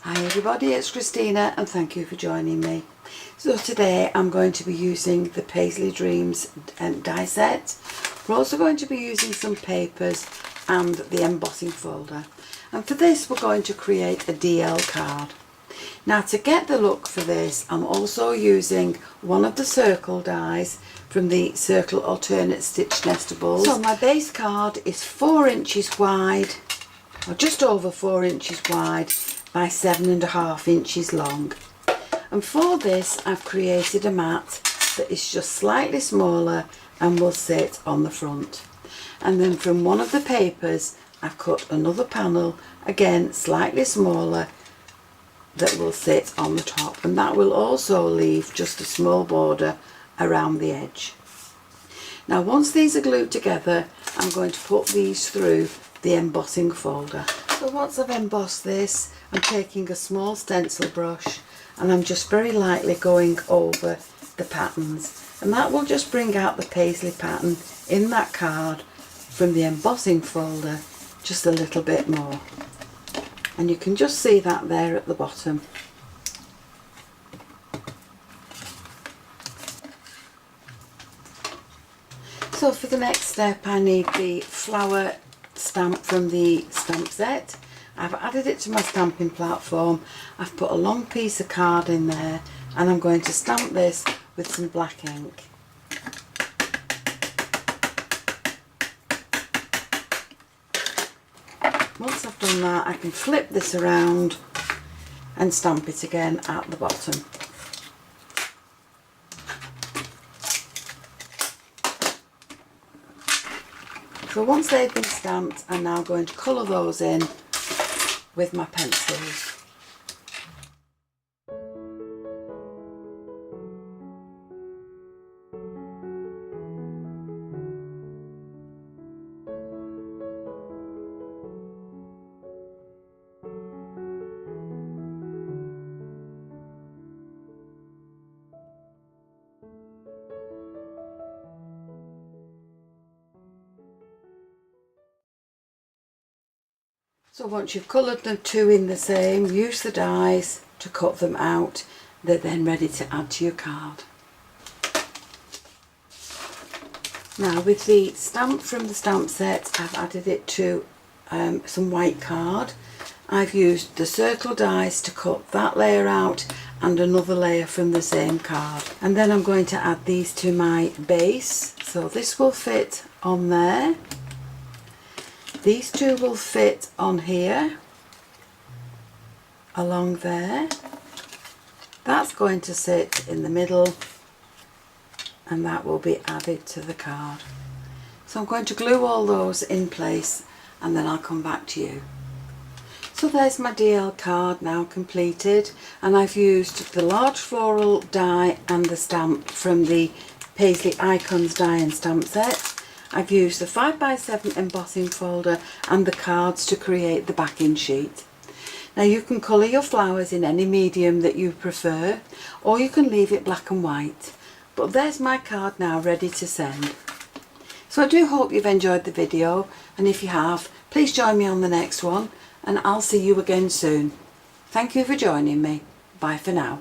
Hi everybody, it's Christina and thank you for joining me. So today I'm going to be using the Paisley Dreams die set. We're also going to be using some papers and the embossing folder. And for this we're going to create a DL card. Now to get the look for this, I'm also using one of the circle dies from the Circle Alternate Stitch Nestables. So my base card is 4 inches wide, or just over 4 inches wide, by 7.5 inches long. And for this I've created a mat that is just slightly smaller and will sit on the front. And then from one of the papers I've cut another panel, again slightly smaller, that will sit on the top, and that will also leave just a small border around the edge. Now once these are glued together, I'm going to put these through the embossing folder. So once I've embossed this, I'm taking a small stencil brush and I'm just very lightly going over the patterns, and that will just bring out the paisley pattern in that card from the embossing folder just a little bit more. And you can just see that there at the bottom. So for the next step I need the flower stamp from the stamp set. I've added it to my stamping platform. I've put a long piece of card in there and I'm going to stamp this with some black ink. Once I've done that, I can flip this around and stamp it again at the bottom. So once they've been stamped, I'm now going to colour those in with my pencils. So once you've coloured the two in the same, use the dies to cut them out. They're then ready to add to your card. Now with the stamp from the stamp set, I've added it to some white card. I've used the circle dies to cut that layer out and another layer from the same card. And then I'm going to add these to my base. So this will fit on there. These two will fit on here, along there. That's going to sit in the middle and that will be added to the card. So I'm going to glue all those in place and then I'll come back to you. So there's my DL card now completed, and I've used the large floral die and the stamp from the Paisley Icons die and stamp set. I've used the 5x7 embossing folder and the cards to create the backing sheet. Now you can colour your flowers in any medium that you prefer, or you can leave it black and white. But there's my card now ready to send. So I do hope you've enjoyed the video, and if you have, please join me on the next one, and I'll see you again soon. Thank you for joining me. Bye for now.